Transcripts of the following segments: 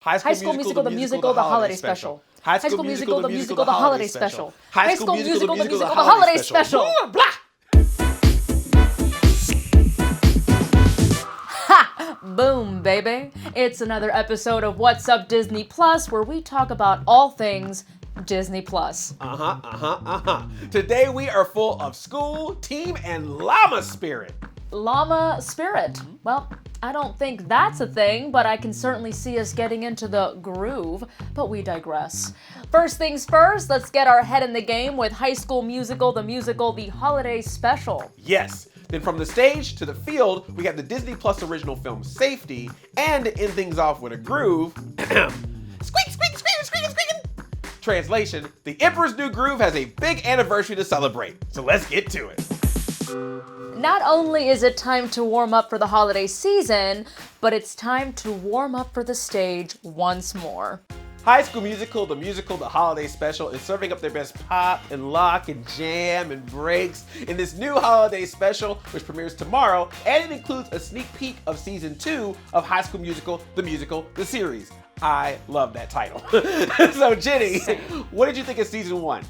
High School Musical, the Musical, the Holiday Special. High School Musical, the Musical, the Holiday Special. High School Musical, the Musical, the Holiday Special. Ha! Boom, baby. It's another episode of What's Up Disney Plus, where we talk about all things Disney Plus. Today we are full of school, team, and llama spirit. Llama spirit. Well, I don't think that's a thing, but I can certainly see us getting into the groove, but we digress. First things first, let's get our head in the game with High School Musical, the Holiday Special. Yes. Then from the stage to the field, we got the Disney Plus original film Safety, and to end things off with a groove, squeak, squeak, squeaking, squeaking, squeaking. Translation, The Emperor's New Groove has a big anniversary to celebrate, so let's get to it. Not only is it time to warm up for the holiday season, but it's time to warm up for the stage once more. High School Musical, the Holiday Special is serving up their best pop and lock and jam and breaks in this new holiday special, which premieres tomorrow, and it includes a sneak peek of season 2 of High School Musical, the series. I love that title. So Jenny, what did you think of season 1?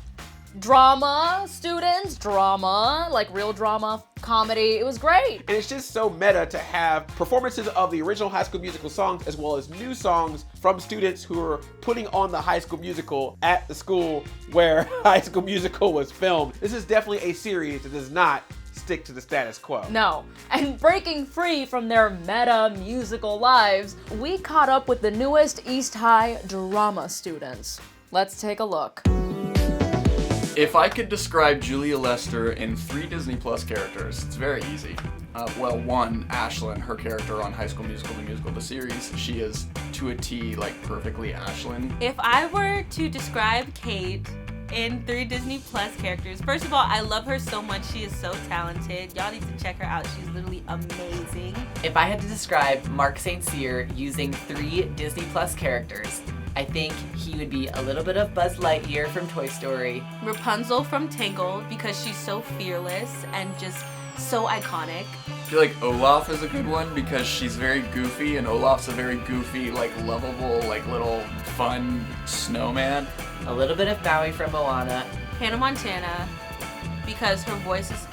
Drama, students, drama, like real drama, comedy. It was great. And it's just so meta to have performances of the original High School Musical songs as well as new songs from students who are putting on the High School Musical at the school where High School Musical was filmed. This is definitely a series that does not stick to the status quo. No. And breaking free from their meta musical lives, we caught up with the newest East High drama students. Let's take a look. If I could describe Julia Lester in 3 Disney Plus characters, it's very easy. One, Ashlyn, her character on High School Musical, the series, she is to a T, like perfectly Ashlyn. If I were to describe Kate in 3 Disney Plus characters, first of all, I love her so much. She is so talented. Y'all need to check her out. She's literally amazing. If I had to describe Mark St. Cyr using 3 Disney Plus characters, I think he would be a little bit of Buzz Lightyear from Toy Story. Rapunzel from Tangled, because she's so fearless and just so iconic. I feel like Olaf is a good one because she's very goofy, and Olaf's a very goofy, like lovable, like little fun snowman. A little bit of Maui from Moana. Hannah Montana, because her voice is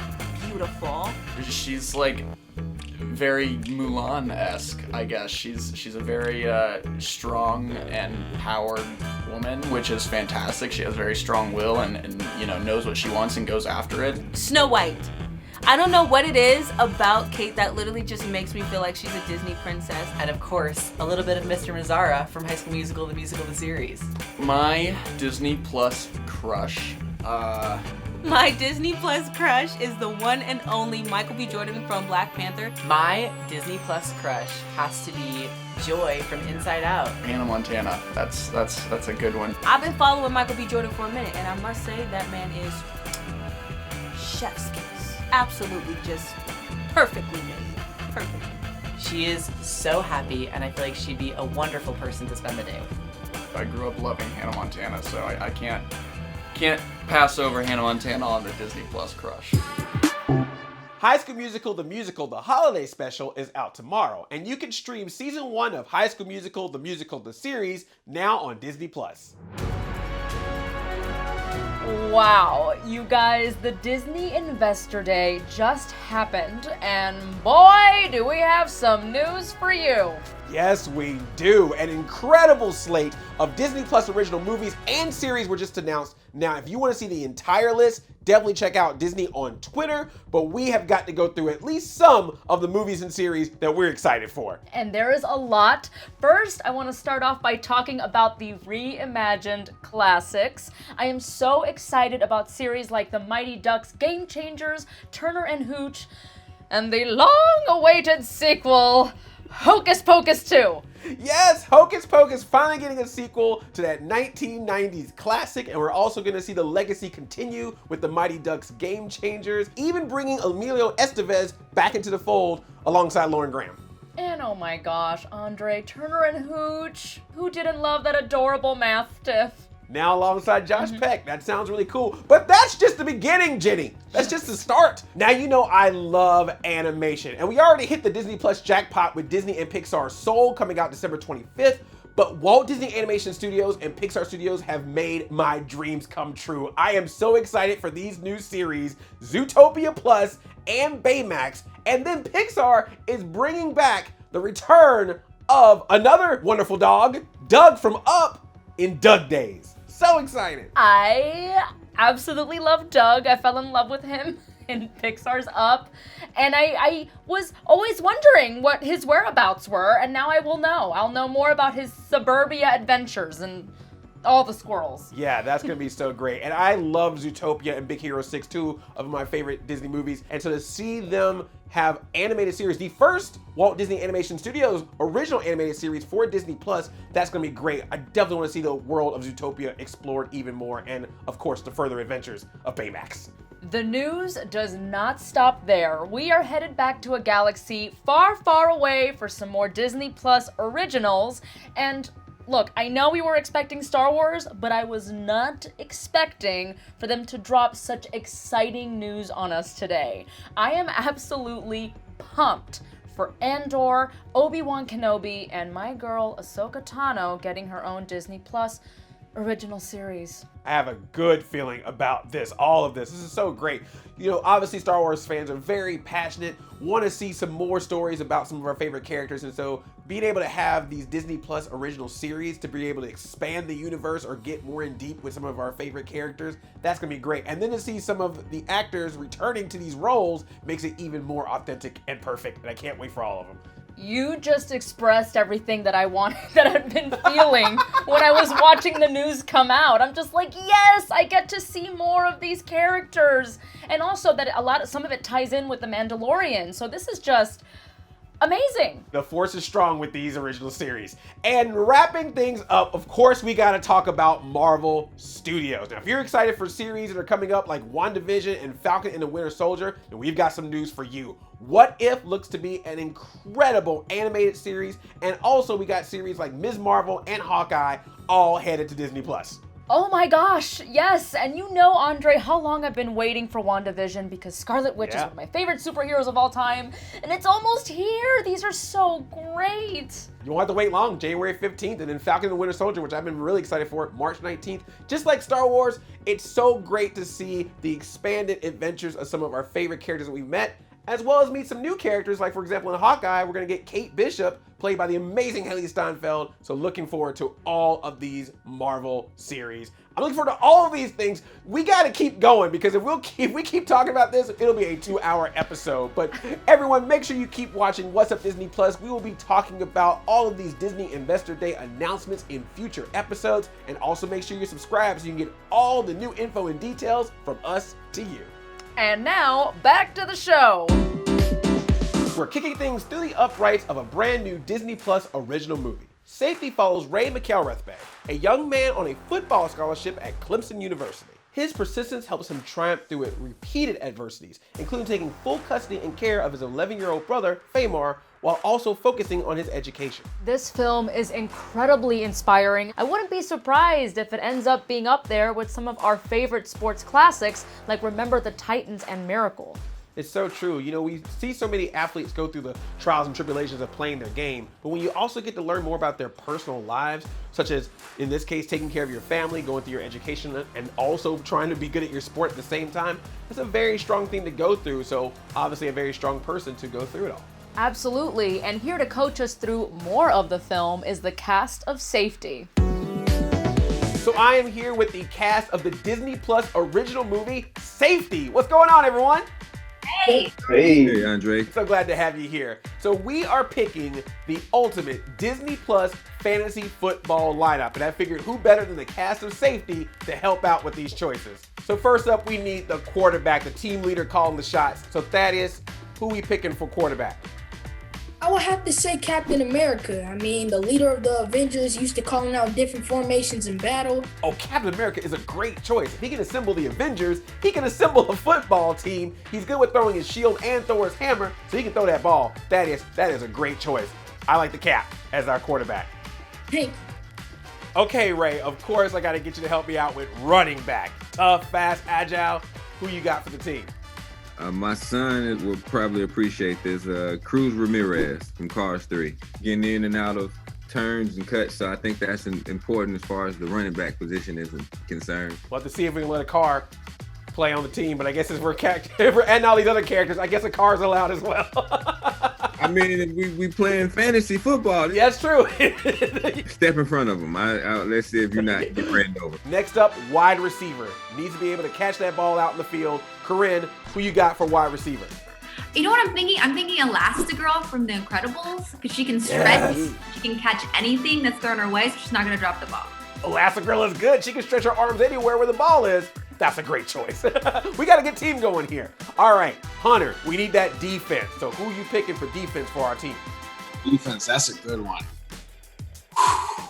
beautiful. She's like very Mulan-esque, I guess. She's a very strong and powered woman, which is fantastic. She has very strong will and knows what she wants and goes after it. Snow White. I don't know what it is about Kate that literally just makes me feel like she's a Disney princess. And of course, a little bit of Mr. Mazzara from High School Musical, the series. My Disney Plus crush. My Disney Plus crush is the one and only Michael B. Jordan from Black Panther. My Disney Plus crush has to be Joy from Inside Out. Hannah Montana. That's a good one. I've been following Michael B. Jordan for a minute, and I must say that man is chef's kiss. Absolutely just perfectly made. Perfect. She is so happy, and I feel like she'd be a wonderful person to spend the day with. I grew up loving Hannah Montana, so I can't pass over Hannah Montana on the Disney Plus crush. High School Musical, the Holiday Special is out tomorrow, and you can stream season 1 of High School Musical, the series now on Disney Plus. Wow, you guys, the Disney Investor Day just happened, and boy, do we have some news for you. Yes, we do. An incredible slate of Disney Plus original movies and series were just announced. Now, if you want to see the entire list, definitely check out Disney on Twitter, but we have got to go through at least some of the movies and series that we're excited for. And there is a lot. First, I want to start off by talking about the reimagined classics. I am so excited about series like The Mighty Ducks Game Changers, Turner and Hooch, and the long-awaited sequel, Hocus Pocus 2. Yes, Hocus Pocus finally getting a sequel to that 1990s classic, and we're also going to see the legacy continue with the Mighty Ducks Game Changers, even bringing Emilio Estevez back into the fold alongside Lauren Graham. And oh my gosh, Andre, Turner and Hooch. Who didn't love that adorable math tiff? Now alongside Josh Peck. That sounds really cool. But that's just the beginning, Jenny. That's just the start. Now you know I love animation. And we already hit the Disney Plus jackpot with Disney and Pixar's Soul coming out December 25th. but Walt Disney Animation Studios and Pixar Studios have made my dreams come true. I am so excited for these new series, Zootopia Plus and Baymax, and then Pixar is bringing back the return of another wonderful dog, Doug from Up, in Doug Days. So excited. I absolutely love Doug. I fell in love with him in Pixar's Up, and I was always wondering what his whereabouts were, and now I will know. I'll know more about his suburbia adventures and all the squirrels. Yeah, that's gonna be so great. And I love Zootopia and Big Hero 6, two of my favorite Disney movies. And so to see them have animated series, the first Walt Disney Animation Studios original animated series for Disney Plus, that's gonna be great. I definitely wanna see the world of Zootopia explored even more, and of course, the further adventures of Baymax. The news does not stop there. We are headed back to a galaxy far, far away for some more Disney Plus originals. And look, I know we were expecting Star Wars, but I was not expecting for them to drop such exciting news on us today. I am absolutely pumped for Andor, Obi-Wan Kenobi, and my girl Ahsoka Tano getting her own Disney Plus original series. I have a good feeling about this, all of this. This is so great. You know, obviously Star Wars fans are very passionate, want to see some more stories about some of our favorite characters, and so being able to have these Disney Plus original series to be able to expand the universe or get more in deep with some of our favorite characters, that's gonna be great. And then to see some of the actors returning to these roles makes it even more authentic and perfect, and I can't wait for all of them. You just expressed everything that I wanted, that I've been feeling when I was watching the news come out. I'm just like, yes, I get to see more of these characters. And also that some of it ties in with The Mandalorian. So this is just amazing. The force is strong with these original series. And wrapping things up, of course, we gotta talk about Marvel Studios. Now, if you're excited for series that are coming up like WandaVision and Falcon and the Winter Soldier, then we've got some news for you. What If looks to be an incredible animated series, and also we got series like Ms. Marvel and Hawkeye all headed to Disney Plus. Oh my gosh, yes. And you know, Andre, how long I've been waiting for WandaVision, because Scarlet Witch is one of my favorite superheroes of all time, and it's almost here. These are so great. You won't have to wait long, January 15th, and then Falcon and the Winter Soldier, which I've been really excited for, March 19th. Just like Star Wars, it's so great to see the expanded adventures of some of our favorite characters that we've met, as well as meet some new characters, like for example in Hawkeye, we're gonna get Kate Bishop, played by the amazing Haley Steinfeld. So looking forward to all of these Marvel series. I'm looking forward to all of these things. We gotta keep going, because if we keep talking about this, it'll be a 2-hour episode. But everyone, make sure you keep watching What's Up Disney Plus. We will be talking about all of these Disney Investor Day announcements in future episodes. And also make sure you subscribe so you can get all the new info and details from us to you. And now, back to the show. We're kicking things through the uprights of a brand new Disney Plus original movie. Safety follows Ray McElrathbey, a young man on a football scholarship at Clemson University. His persistence helps him triumph through repeated adversities, including taking full custody and care of his 11-year-old brother, Famar, while also focusing on his education. This film is incredibly inspiring. I wouldn't be surprised if it ends up being up there with some of our favorite sports classics, like Remember the Titans and Miracle. It's so true. You know, we see so many athletes go through the trials and tribulations of playing their game, but when you also get to learn more about their personal lives, such as, in this case, taking care of your family, going through your education, and also trying to be good at your sport at the same time, it's a very strong thing to go through, so obviously a very strong person to go through it all. Absolutely, and here to coach us through more of the film is the cast of Safety. So I am here with the cast of the Disney Plus original movie, Safety. What's going on, everyone? Hey, Andre. So glad to have you here. So we are picking the ultimate Disney Plus fantasy football lineup, and I figured who better than the cast of Safety to help out with these choices. So first up, we need the quarterback, the team leader calling the shots. So Thaddeus, who we picking for quarterback? I would have to say Captain America. I mean, the leader of the Avengers, used to calling out different formations in battle. Oh, Captain America is a great choice. If he can assemble the Avengers, he can assemble a football team. He's good with throwing his shield and Thor's hammer, so he can throw that ball. That is a great choice. I like the Cap as our quarterback. Hey, Okay, Ray, of course I gotta get you to help me out with running back. Tough, fast, agile. Who you got for the team? My son will probably appreciate this. Cruz Ramirez from Cars 3. Getting in and out of turns and cuts. So I think that's important as far as the running back position is concerned. We'll have to see if we can let a car play on the team, but I guess if we're adding all these other characters, I guess a car's allowed as well. I mean, we playing fantasy football. Yeah, that's true. Step in front of them. Let's see if you're not getting ran over. Next up, wide receiver. Needs to be able to catch that ball out in the field. Corinne, who you got for wide receiver? You know what I'm thinking? I'm thinking Elastigirl from The Incredibles, because she can stretch, she can catch anything that's thrown her way, so she's not gonna drop the ball. Elastigirl is good. She can stretch her arms anywhere where the ball is. That's a great choice. We got a good team going here. All right, Hunter, we need that defense. So who are you picking for defense for our team? Defense, that's a good one. I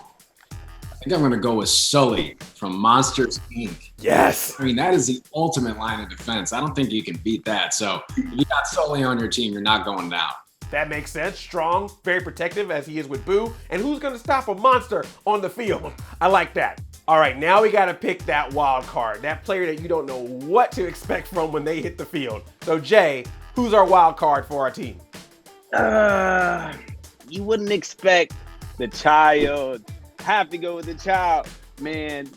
think I'm going to go with Sully from Monsters, Inc. Yes. I mean, that is the ultimate line of defense. I don't think you can beat that. So if you got Sully on your team, you're not going down. That makes sense. Strong, very protective as he is with Boo. And who's going to stop a monster on the field? I like that. All right, now we got to pick that wild card, that player that you don't know what to expect from when they hit the field. So Jay, who's our wild card for our team? You wouldn't expect the child. Have to go with the child. Man,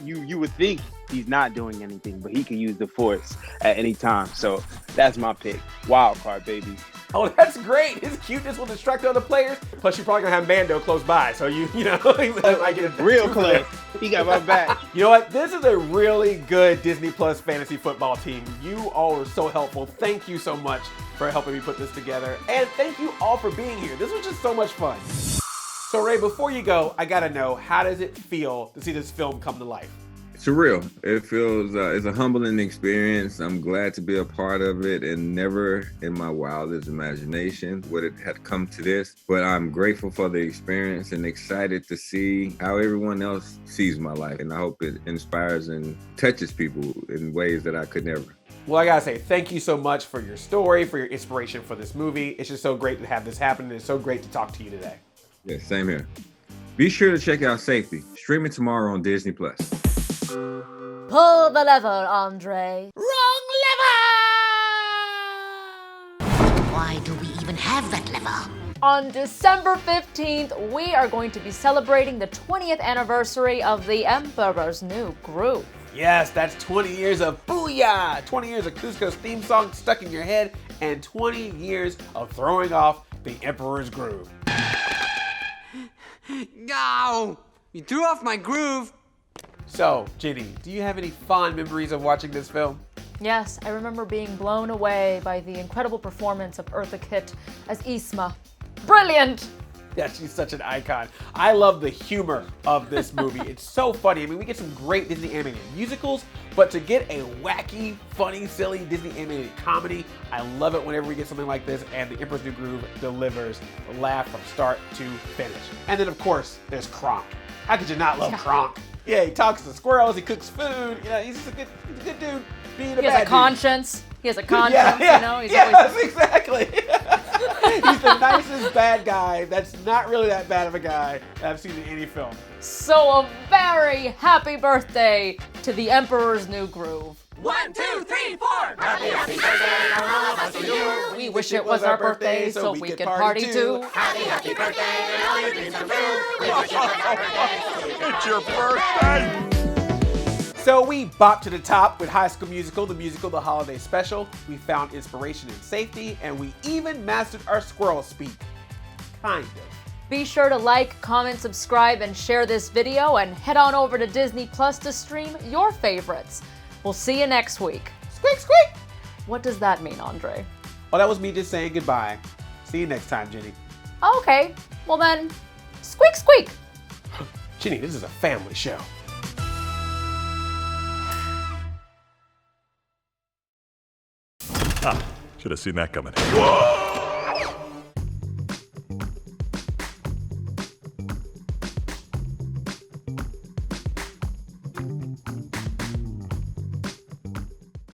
you would think he's not doing anything, but he can use the force at any time. So that's my pick. Wild card, baby. Oh, that's great. His cuteness will distract other players. Plus, you're probably going to have Mando close by. So, you know, he might get real close. He got my back. You know what? This is a really good Disney Plus fantasy football team. You all were so helpful. Thank you so much for helping me put this together. And thank you all for being here. This was just so much fun. So, Ray, before you go, I got to know, how does it feel to see this film come to life? Surreal. It feels, it's a humbling experience. I'm glad to be a part of it, and never in my wildest imagination would it have come to this. But I'm grateful for the experience and excited to see how everyone else sees my life. And I hope it inspires and touches people in ways that I could never. Well, I gotta say, thank you so much for your story, for your inspiration for this movie. It's just so great to have this happen, and it's so great to talk to you today. Yeah, same here. Be sure to check out Safety, streaming tomorrow on Disney+. Pull the lever, Andre. Wrong lever! Why do we even have that lever? On December 15th, we are going to be celebrating the 20th anniversary of The Emperor's New Groove. Yes, that's 20 years of Booyah! 20 years of Kuzco's theme song stuck in your head, and 20 years of throwing off The Emperor's Groove. No! You threw off my groove! So, Ginny, do you have any fond memories of watching this film? Yes, I remember being blown away by the incredible performance of Eartha Kitt as Yzma. Brilliant! Yeah, she's such an icon. I love the humor of this movie. It's so funny. I mean, we get some great Disney animated musicals, but to get a wacky, funny, silly Disney animated comedy, I love it whenever we get something like this, and The Emperor's New Groove delivers a laugh from start to finish. And then, of course, there's Kronk. How could you not love Kronk? Yeah, he talks to squirrels, he cooks food, you know, he's just a good dude being a bad dude. He has a conscience. He has a conscience, you know? He's always... exactly. He's the nicest bad guy that's not really that bad of a guy that I've seen in any film. So a very happy birthday to The Emperor's New Groove. 1, 2, 3, 4! Happy birthday from all of us to you. We wish it was our birthday so we could party too. Happy birthday and all your dreams come true. We wish it was our birthday so we could It's your birthday! So we bopped to the top with High School Musical, the musical, the holiday special. We found inspiration in Safety, and we even mastered our squirrel speak. Kind of. Be sure to like, comment, subscribe, and share this video, and head on over to Disney Plus to stream your favorites. We'll see you next week. Squeak, squeak! What does that mean, Andre? Oh, that was me just saying goodbye. See you next time, Ginny. Okay, well then, squeak, squeak! Ginny, this is a family show. Should have seen that coming. Whoa!